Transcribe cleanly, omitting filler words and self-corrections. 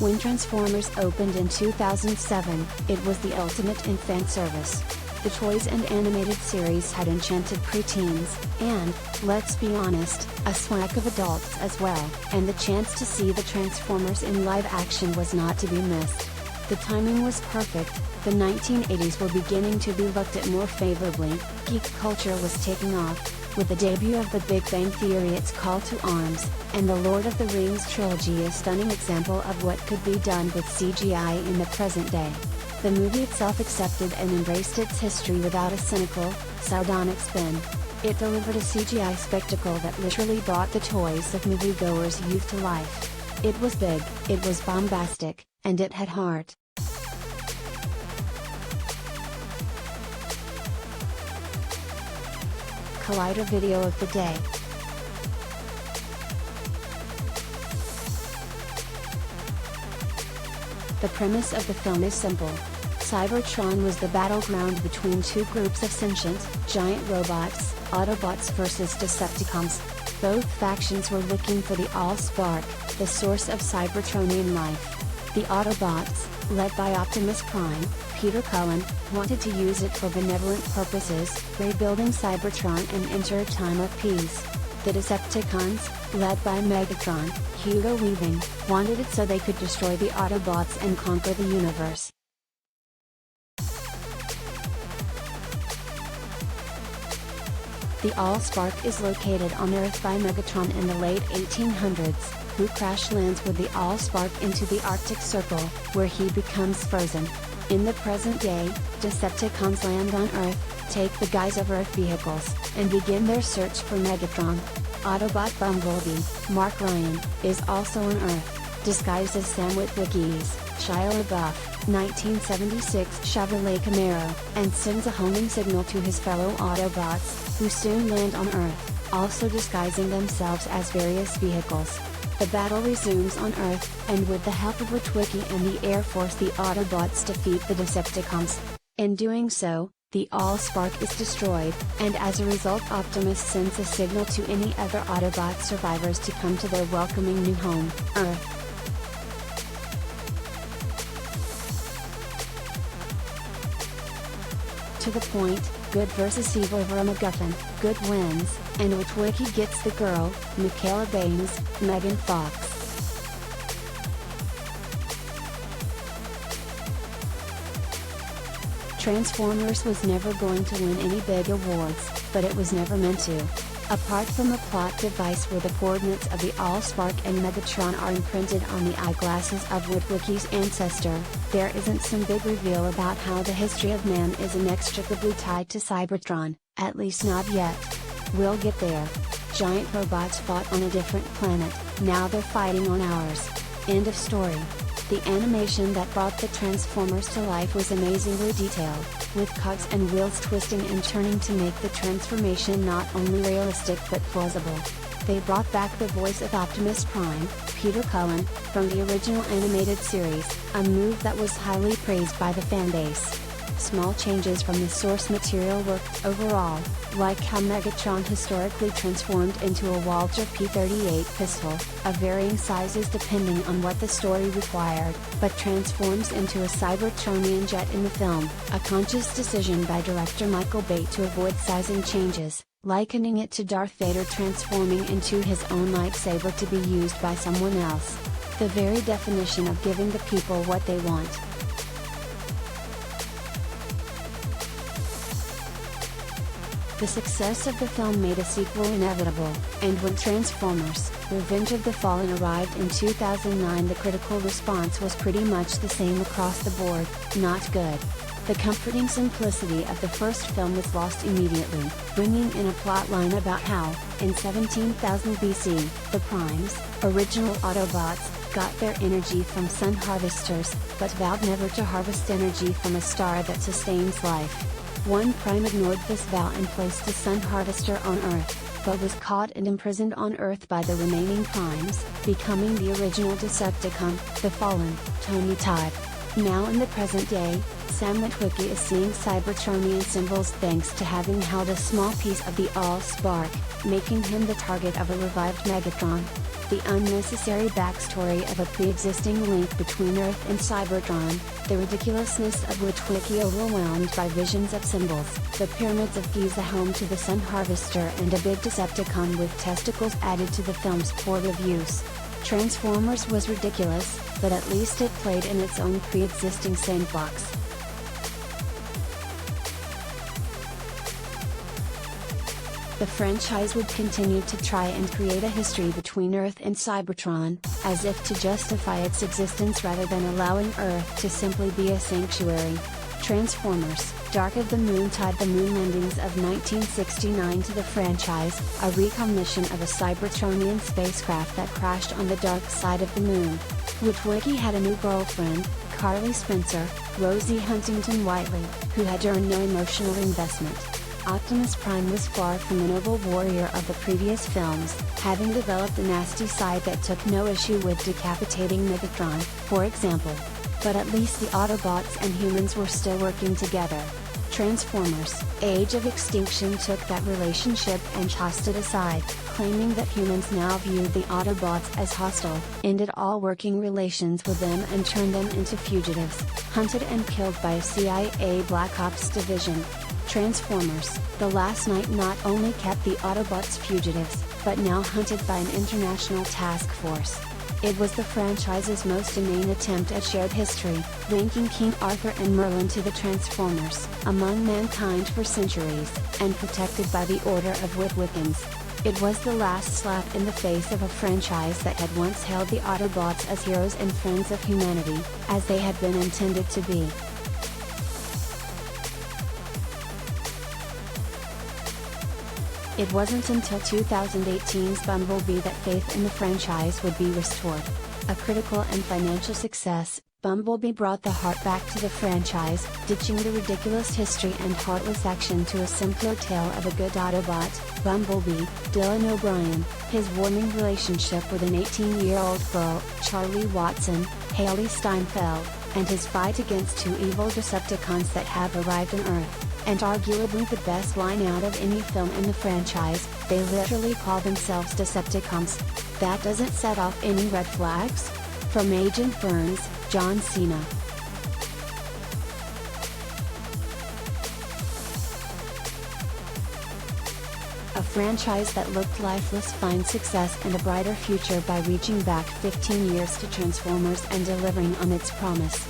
When Transformers opened in 2007, it was the ultimate in fan service. The toys and animated series had enchanted preteens, and, let's be honest, a swack of adults as well, and the chance to see the Transformers in live action was not to be missed. The timing was perfect, the 1980s were beginning to be looked at more favorably, geek culture was taking off, with the debut of The Big Bang Theory its call to arms, and the Lord of the Rings trilogy a stunning example of what could be done with CGI in the present day. The movie itself accepted and embraced its history without a cynical, sardonic spin. It delivered a CGI spectacle that literally brought the toys of moviegoers' youth to life. It was big, it was bombastic, and it had heart. Collider video of the day. The premise of the film is simple. Cybertron was the battleground between two groups of sentient, giant robots, Autobots versus Decepticons. Both factions were looking for the All-Spark, the source of Cybertronian life. The Autobots, led by Optimus Prime, Peter Cullen, wanted to use it for benevolent purposes, rebuilding Cybertron and enter a time of peace. The Decepticons, led by Megatron, Hugo Weaving, wanted it so they could destroy the Autobots and conquer the universe. The All-Spark is located on Earth by Megatron in the late 1800s, who crash lands with the All-Spark into the Arctic Circle, where he becomes frozen. In the present day, Decepticons land on Earth, take the guise of Earth vehicles, and begin their search for Megatron. Autobot Bumblebee, Mark Ryan, is also on Earth, disguised as Sam Witwicky's Shia LaBeouf, 1976 Chevrolet Camaro, and sends a homing signal to his fellow Autobots, who soon land on Earth, also disguising themselves as various vehicles. The battle resumes on Earth, and with the help of Witwicky and the Air Force the Autobots defeat the Decepticons. In doing so, the All-Spark is destroyed, and as a result Optimus sends a signal to any other Autobot survivors to come to their welcoming new home, Earth. To the point, good versus evil over a MacGuffin, good wins, and Witwicky gets the girl, Michaela Baines, Megan Fox. Transformers was never going to win any big awards, but it was never meant to. Apart from a plot device where the coordinates of the All-Spark and Megatron are imprinted on the eyeglasses of Witwicky's ancestor, there isn't some big reveal about how the history of man is inextricably tied to Cybertron, at least not yet. We'll get there. Giant robots fought on a different planet, now they're fighting on ours. End of story. The animation that brought the Transformers to life was amazingly detailed, with cogs and wheels twisting and turning to make the transformation not only realistic but plausible. They brought back the voice of Optimus Prime, Peter Cullen, from the original animated series, a move that was highly praised by the fanbase. Small changes from the source material worked overall, like how Megatron historically transformed into a Walter P-38 pistol, of varying sizes depending on what the story required, but transforms into a Cybertronian jet in the film, a conscious decision by director Michael Bay to avoid sizing changes, likening it to Darth Vader transforming into his own lightsaber to be used by someone else. The very definition of giving the people what they want. The success of the film made a sequel inevitable, and when Transformers: Revenge of the Fallen arrived in 2009 the critical response was pretty much the same across the board, not good. The comforting simplicity of the first film was lost immediately, bringing in a plotline about how, in 17,000 BC, the Primes, original Autobots, got their energy from sun harvesters, but vowed never to harvest energy from a star that sustains life. One Prime ignored this vow and placed a sun harvester on Earth, but was caught and imprisoned on Earth by the remaining Primes, becoming the original Decepticon, the Fallen, Tony Todd. Now in the present day, Sam Witwicky is seeing Cybertronian symbols thanks to having held a small piece of the Allspark, making him the target of a revived Megatron. The unnecessary backstory of a pre-existing link between Earth and Cybertron, the ridiculousness of Witwicky overwhelmed by visions of symbols, the pyramids of Giza home to the Sun Harvester and a big Decepticon with testicles added to the film's poor reviews. Transformers was ridiculous, but at least it played in its own pre-existing sandbox. The franchise would continue to try and create a history between Earth and Cybertron, as if to justify its existence rather than allowing Earth to simply be a sanctuary. Transformers: Dark of the Moon tied the moon landings of 1969 to the franchise, a recognition of a Cybertronian spacecraft that crashed on the dark side of the moon. Witwicky had a new girlfriend, Carly Spencer, Rosie Huntington Whiteley, who had earned no emotional investment. Optimus Prime was far from the noble warrior of the previous films, having developed a nasty side that took no issue with decapitating Megatron, for example. But at least the Autobots and humans were still working together. Transformers: Age of Extinction took that relationship and tossed it aside, claiming that humans now viewed the Autobots as hostile, ended all working relations with them and turned them into fugitives, hunted and killed by a CIA Black Ops division. Transformers: The Last Knight not only kept the Autobots fugitives, but now hunted by an international task force. It was the franchise's most inane attempt at shared history, linking King Arthur and Merlin to the Transformers, among mankind for centuries, and protected by the Order of Witwickens. It was the last slap in the face of a franchise that had once held the Autobots as heroes and friends of humanity, as they had been intended to be. It wasn't until 2018's Bumblebee that faith in the franchise would be restored. A critical and financial success, Bumblebee brought the heart back to the franchise, ditching the ridiculous history and heartless action to a simpler tale of a good Autobot, Bumblebee, Dylan O'Brien, his warming relationship with an 18-year-old girl, Charlie Watson, Haley Steinfeld, and his fight against two evil Decepticons that have arrived on Earth. And arguably the best line out of any film in the franchise, they literally call themselves Decepticons. That doesn't set off any red flags? From Agent Burns, John Cena. A franchise that looked lifeless finds success and a brighter future by reaching back 15 years to Transformers and delivering on its promise.